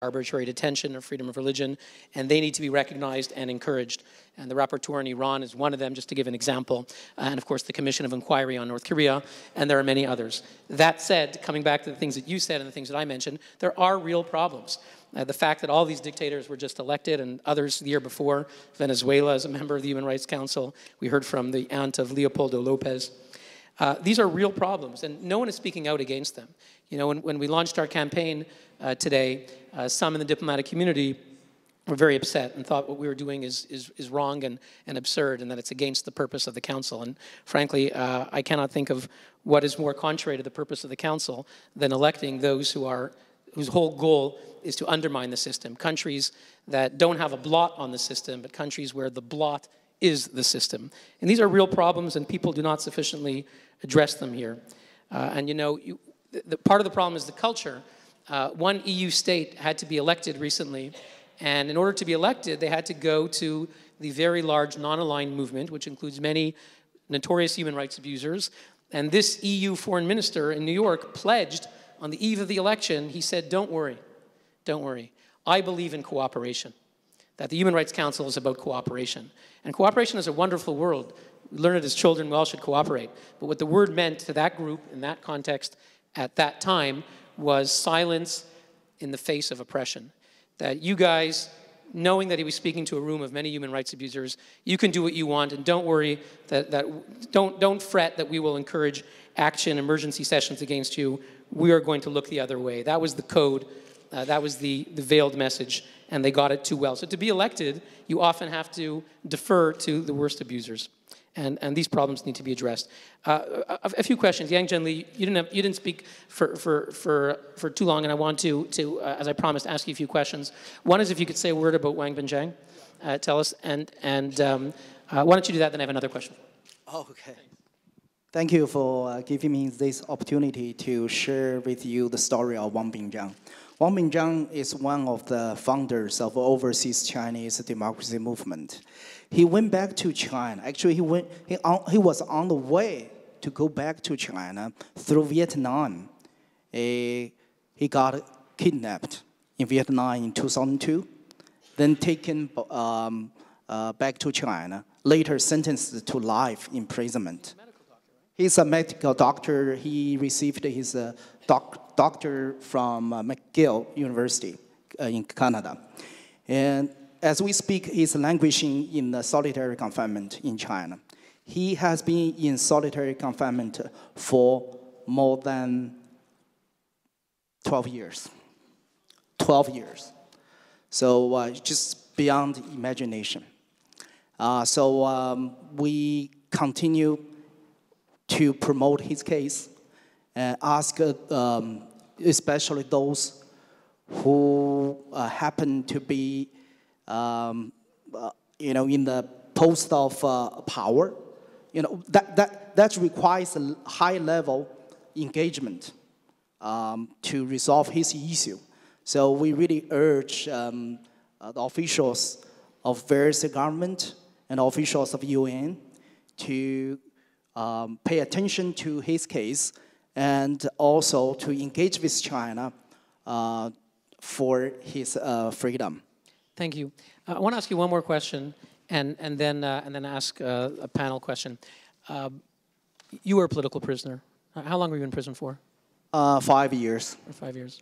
arbitrary detention or freedom of religion, and they need to be recognized and encouraged. And the rapporteur in Iran is one of them, just to give an example. And of course, the Commission of Inquiry on North Korea, and there are many others. That said, coming back to the things that you said and the things that I mentioned, there are real problems. The fact that all these dictators were just elected, and others the year before, Venezuela as a member of the Human Rights Council, we heard from the aunt of Leopoldo Lopez. These are real problems, and no one is speaking out against them. You know, when we launched our campaign today, some in the diplomatic community were very upset and thought what we were doing is wrong and absurd, and that it's against the purpose of the Council. And frankly, I cannot think of what is more contrary to the purpose of the Council than electing those whose whole goal is to undermine the system. Countries that don't have a blot on the system, but countries where the blot is the system. And these are real problems, and people do not sufficiently address them here. And you know, part of the problem is the culture. One EU state had to be elected recently, and in order to be elected, they had to go to the very large non-aligned movement, which includes many notorious human rights abusers. And this EU foreign minister in New York pledged on the eve of the election, he said, don't worry, don't worry. I believe in cooperation, that the Human Rights Council is about cooperation. And cooperation is a wonderful word. We learn it as children, we all should cooperate. But what the word meant to that group in that context at that time was silence in the face of oppression. That you guys, knowing that he was speaking to a room of many human rights abusers, you can do what you want, and don't worry, don't fret that we will encourage action, emergency sessions against you. We are going to look the other way. That was the code, that was the veiled message, and they got it too well. So to be elected, you often have to defer to the worst abusers. And these problems need to be addressed. A few questions. Yang Jianli, you didn't speak for too long, and I want to as I promised, ask you a few questions. One is if you could say a word about Wang Bingzhang, tell us, and why don't you do that? Then I have another question. Oh, okay. Thank you for giving me this opportunity to share with you the story of Wang Bingzhang. Wang Bingzhang is one of the founders of overseas Chinese democracy movement. He went back to China. Actually, he was on the way to go back to China through Vietnam. He got kidnapped in Vietnam in 2002, then taken back to China, later sentenced to life imprisonment. He's a medical doctor. He received his doctor from McGill University in Canada. And as we speak, he's languishing in solitary confinement in China. He has been in solitary confinement for more than 12 years. 12 years. So just beyond imagination. We continue to promote his case and ask especially those who happen to be in the post of power, that requires a high-level engagement to resolve his issue. So we really urge the officials of various government and officials of UN to pay attention to his case and also to engage with China for his freedom. Thank you. I want to ask you one more question, and then ask a panel question. You were a political prisoner. How long were you in prison for? 5 years. 5 years.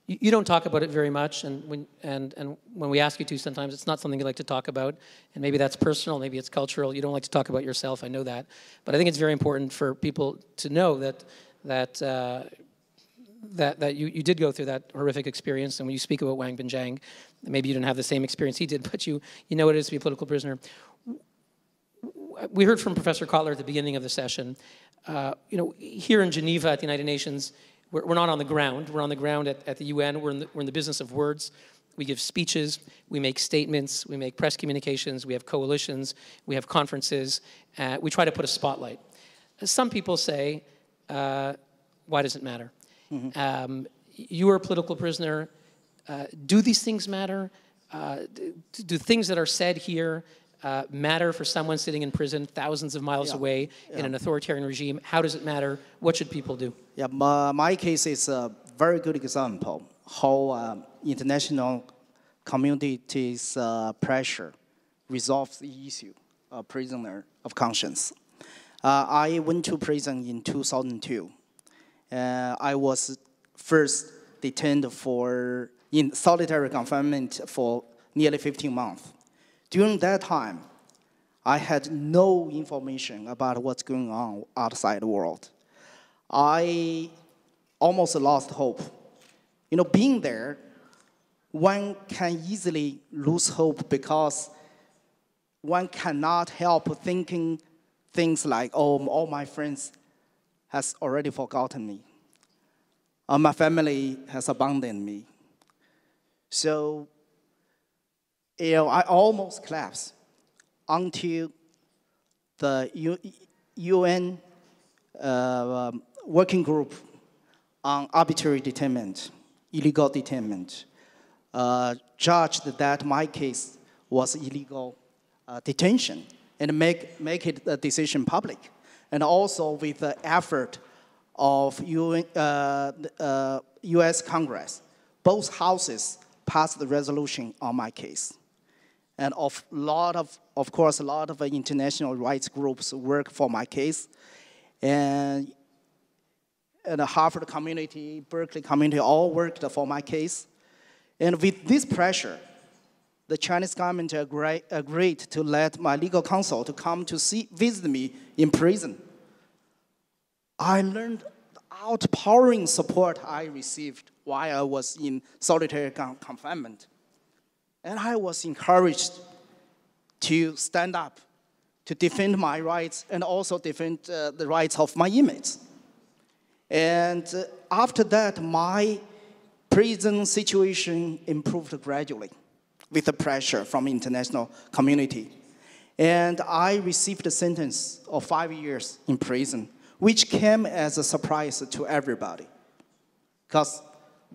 You don't talk about it very much, and when we ask you to, sometimes it's not something you like to talk about, and maybe that's personal, maybe it's cultural. You don't like to talk about yourself. I know that, but I think it's very important for people to know that you did go through that horrific experience, and when you speak about Wang Bingzhang, maybe you didn't have the same experience he did, but you know what it is to be a political prisoner. We heard from Professor Kotler at the beginning of the session. Here in Geneva at the United Nations, we're not on the ground. We're on the ground at the UN. We're in the business of words. We give speeches. We make statements. We make press communications. We have coalitions. We have conferences. We try to put a spotlight. Some people say, why does it matter? Mm-hmm. You are a political prisoner. Do these things matter? Do things that are said here matter for someone sitting in prison thousands of miles away in an authoritarian regime? How does it matter? What should people do? Yeah, my case is a very good example how international community's pressure resolve the issue of prisoner of conscience. I went to prison in 2002. I was first detained in solitary confinement for nearly 15 months. During that time, I had no information about what's going on outside the world. I almost lost hope. You know, being there, one can easily lose hope because one cannot help thinking things like, oh, all my friends has already forgotten me. My family has abandoned me. So, you know, I almost collapsed until the UN working group on arbitrary detainment, illegal detainment, judged that my case was illegal detention and make it a decision public. And also with the effort of US Congress, both houses passed the resolution on my case. And of course, a lot of international rights groups work for my case. And the Harvard community, Berkeley community, all worked for my case. And with this pressure, the Chinese government agreed to let my legal counsel to come to visit me in prison. I learned the outpouring support I received while I was in solitary confinement. And I was encouraged to stand up, to defend my rights, and also defend the rights of my inmates. And after that, my prison situation improved gradually with the pressure from the international community. And I received a sentence of 5 years in prison, which came as a surprise to everybody. Because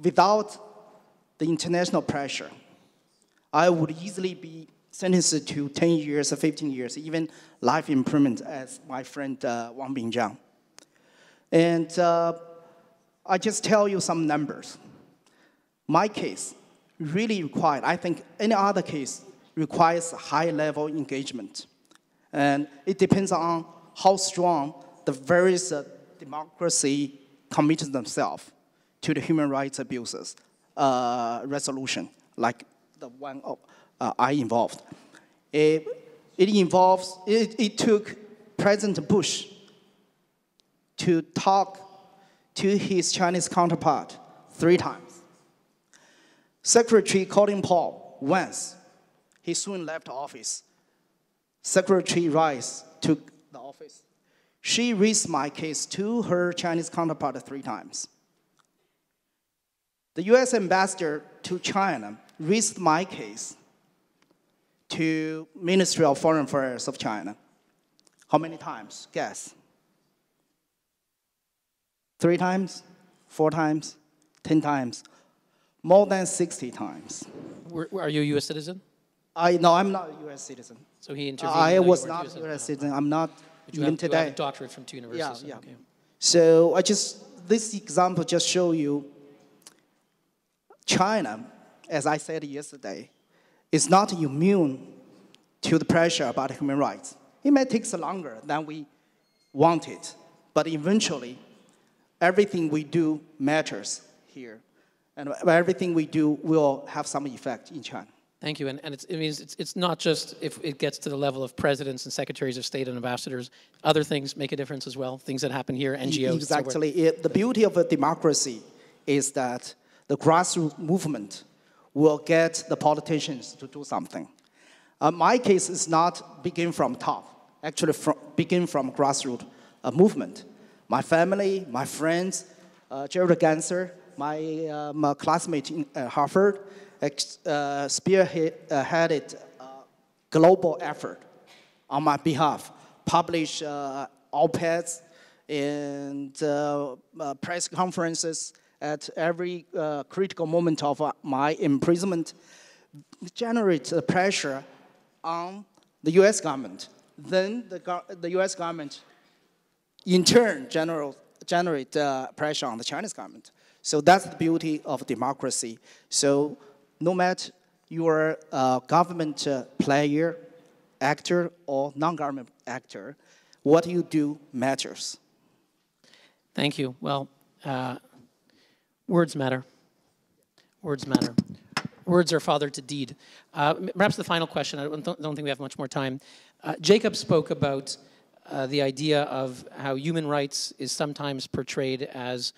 without the international pressure, I would easily be sentenced to 10 years or 15 years, even life imprisonment, as my friend Wang Bingzhang. And I just tell you some numbers. My case really required, I think any other case requires high-level engagement. And it depends on how strong the various democracy commit themselves to the human rights abuses resolution, like the one I involved. It took President Bush to talk to his Chinese counterpart 3 times. Secretary Colin Powell once. He soon left office. Secretary Rice took the office. She raised my case to her Chinese counterpart 3 times. The US ambassador to China raised my case to Ministry of Foreign Affairs of China. How many times? Guess. 3 times? 4 times? 10 times? More than 60 times. Are you a U.S. citizen? No, I'm not a U.S. citizen. So he intervened. I was not a U.S. citizen. I'm not even today. You have a doctorate from 2 universities. Yeah. Okay. So this example just show you China, as I said yesterday, is not immune to the pressure about human rights. It may take longer than we wanted, but eventually, everything we do matters here. And everything we do will have some effect in China. Thank you. And it's not just if it gets to the level of presidents and secretaries of state and ambassadors. Other things make a difference as well, things that happen here, NGOs. Exactly. The beauty of a democracy is that the grassroots movement will get the politicians to do something. My case is not begin from top, actually begin from grassroots movement. My family, my friends, Gerald Ganser, my classmate in Harvard, spearheaded a global effort on my behalf, published op-eds and press conferences at every critical moment of my imprisonment, generate pressure on the US government. Then the US government, in turn, generate pressure on the Chinese government. So that's the beauty of democracy. So no matter you're a government player, actor, or non-government actor, what you do matters. Thank you. Well, words matter. Words matter. Words are father to deed. Perhaps the final question, I don't think we have much more time. Jacob spoke about the idea of how human rights is sometimes portrayed as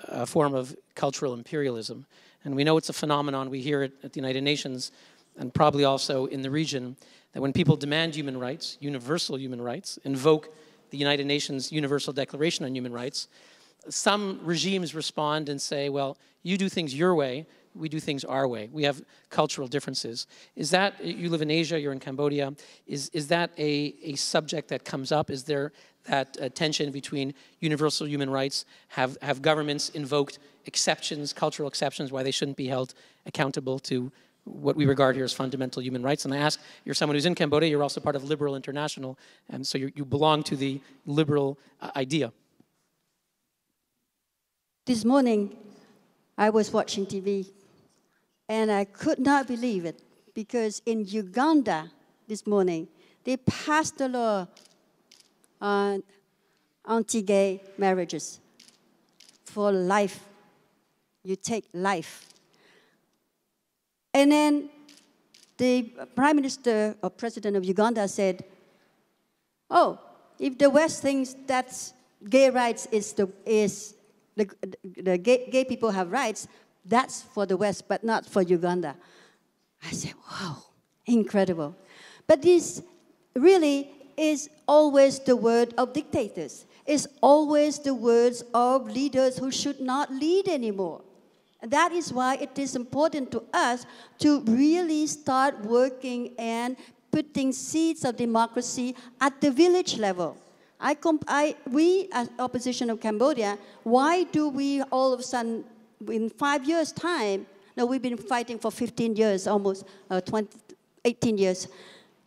a form of cultural imperialism. And we know it's a phenomenon. We hear it at the United Nations and probably also in the region, that when people demand human rights, universal human rights, invoke the United Nations Universal Declaration on Human Rights, some regimes respond and say, well, you do things your way, we do things our way. We have cultural differences. Is that, you live in Asia, you're in Cambodia, is that a subject that comes up? Is there that tension between universal human rights? Have governments invoked exceptions, cultural exceptions, why they shouldn't be held accountable to what we regard here as fundamental human rights? And I ask, you're someone who's in Cambodia, you're also part of Liberal International, and so you belong to the liberal idea. This morning, I was watching TV, and I could not believe it, because in Uganda this morning, they passed a law on anti-gay marriages for life. You take life. And then the Prime Minister or President of Uganda said, oh, if the West thinks that gay rights the gay people have rights, that's for the West, but not for Uganda. I said, wow, incredible. But this really is always the word of dictators. It's always the words of leaders who should not lead anymore. And that is why it is important to us to really start working and putting seeds of democracy at the village level. We, as opposition of Cambodia, why do we all of a sudden, in 5 years' time, now we've been fighting for 15 years, almost 18 years.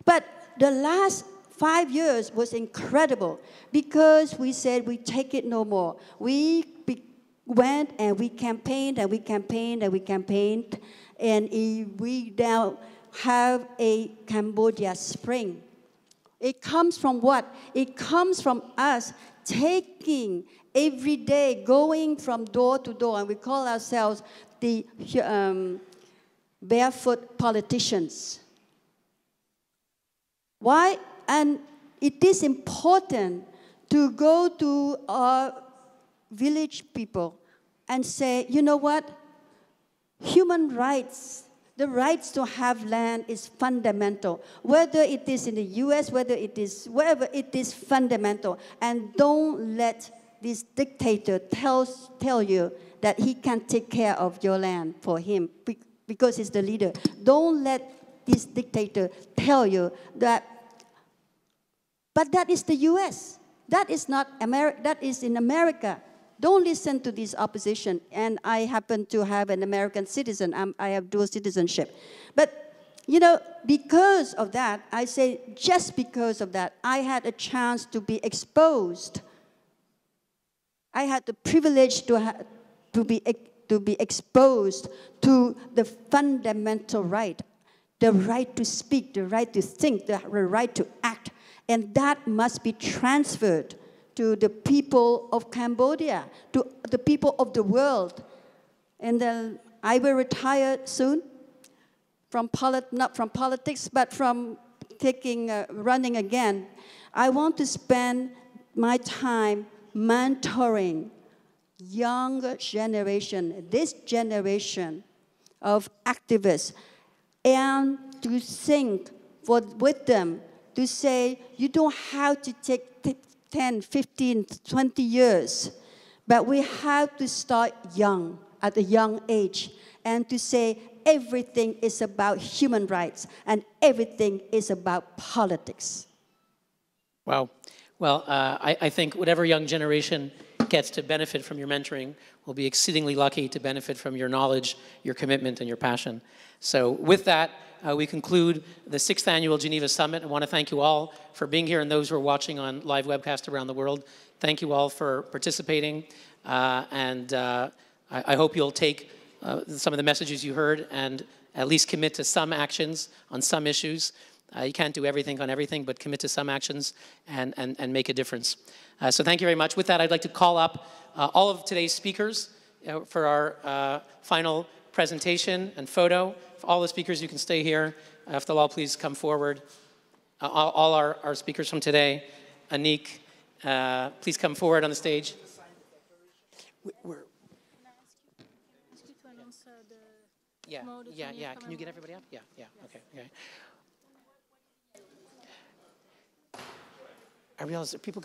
But the last 5 years was incredible because we said we take it no more. We went and we campaigned and we campaigned and we campaigned, and we now have a Cambodia Spring. It comes from what? It comes from us taking every day, going from door to door, and we call ourselves the barefoot politicians. Why? And it is important to go to our village people and say, you know what? Human rights, the rights to have land is fundamental. Whether it is in the US, whether it is wherever, it is fundamental. And don't let this dictator tell you that he can take care of your land for him because he's the leader. Don't let this dictator tell you that, but that is the US. That is not America, that is in America. Don't listen to this opposition. And I happen to have an American citizen. I have dual citizenship. But, you know, because of that, I say just because of that, I had a chance to be exposed. I had the privilege to be exposed to the fundamental right, the right to speak, the right to think, the right to act. And that must be transferred to the people of Cambodia, to the people of the world. And then I will retire soon, not from politics, but from running again. I want to spend my time mentoring younger generation, this generation of activists, and to think with them, to say, you don't have to take 10, 15, 20 years, but we have to start young, at a young age, and to say everything is about human rights and everything is about politics. Wow. Well, I think whatever young generation gets to benefit from your mentoring will be exceedingly lucky to benefit from your knowledge, your commitment, and your passion. So with that, we conclude the 6th Annual Geneva Summit. I want to thank you all for being here and those who are watching on live webcast around the world. Thank you all for participating. I I hope you'll take some of the messages you heard and at least commit to some actions on some issues. You can't do everything on everything, but commit to some actions and make a difference. So thank you very much. With that, I'd like to call up all of today's speakers for our final presentation and photo. For all the speakers, you can stay here. If they'll all please come forward. All our speakers from today. Anik, please come forward on the stage. Yeah. Can you get everybody up? Yeah. Okay. I realize that people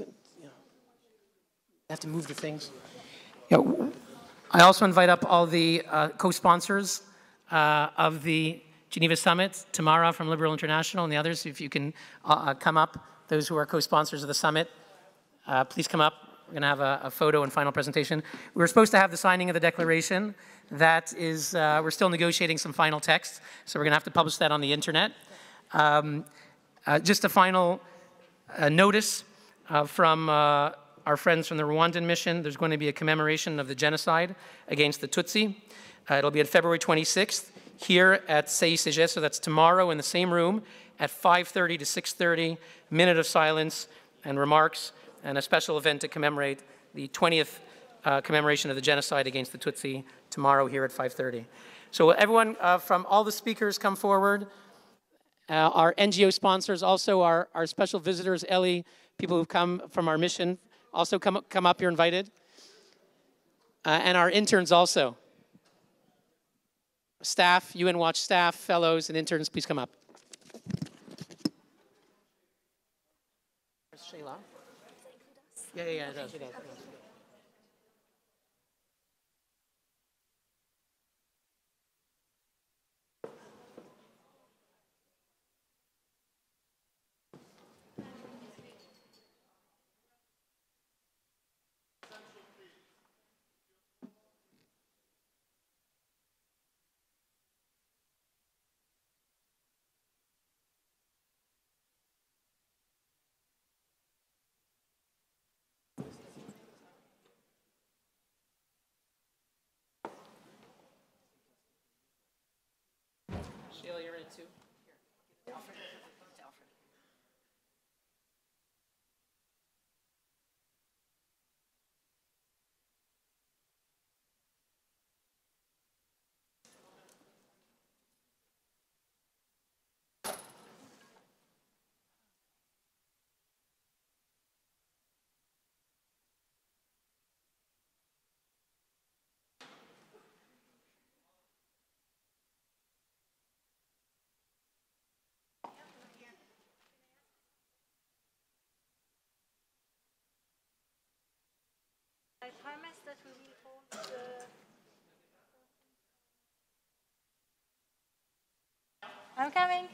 have to move their things. Yeah. I also invite up all the co-sponsors of the Geneva Summit, Tamara from Liberal International and the others, if you can come up, those who are co-sponsors of the summit, please come up. We're going to have a photo and final presentation. We were supposed to have the signing of the declaration. That is, we're still negotiating some final text, so we're going to have to publish that on the internet. Just a final notice from our friends from the Rwandan mission. There's going to be a commemoration of the genocide against the Tutsi. It'll be on February 26th here at CICG, so that's tomorrow in the same room at 5:30 to 6:30, minute of silence and remarks, and a special event to commemorate the 20th commemoration of the genocide against the Tutsi tomorrow here at 5:30. So everyone from all the speakers come forward. Our NGO sponsors, also our special visitors, Ellie, people who've come from our mission, also come up, you're invited. And our interns also. Staff, UN Watch staff, fellows, and interns, please come up. Where's Shayla? Yeah, it does. Sheila, you're in it too? Here. Alfred. Alfred. I promise that we will hold the... I'm coming.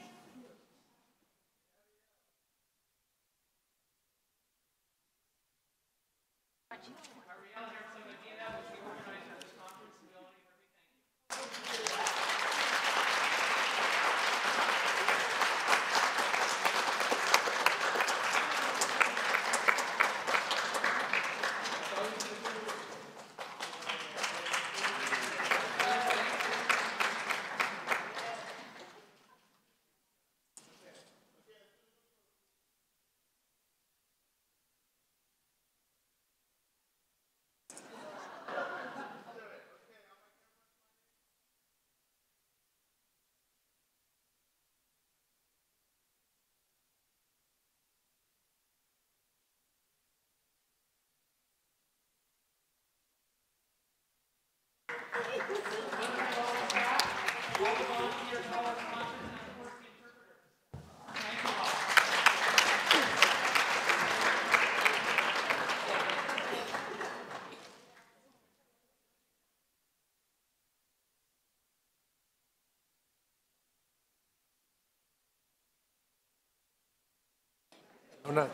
Oh, no.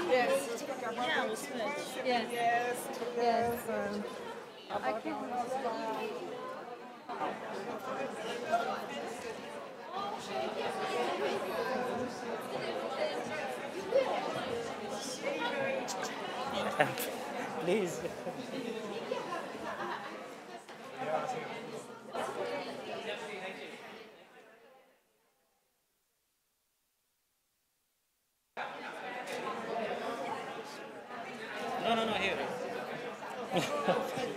Yeah, we'll switch. Yes. I can't Please. No, here.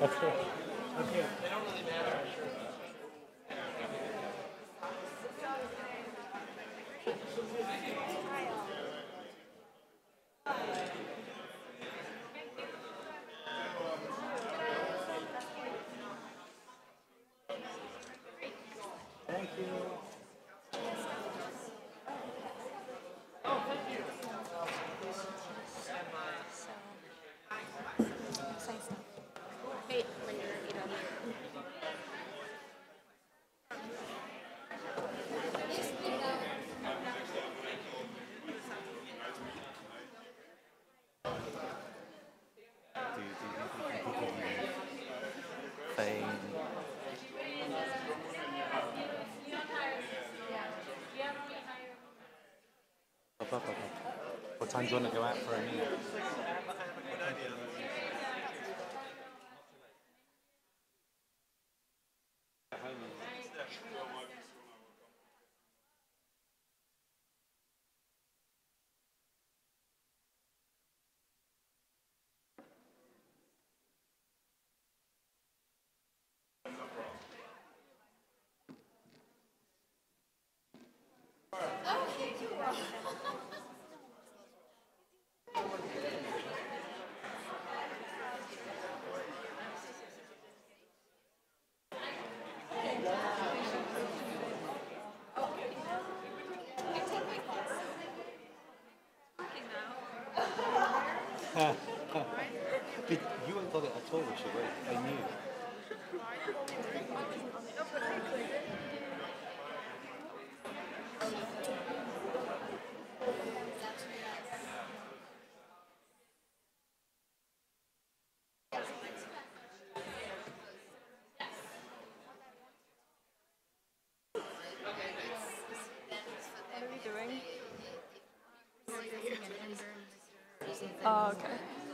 Okay. Thank you. Wait, when you're ready. What time do you want to go out for a meal? But you ain't got it at all, Richard. I knew. Oh, okay.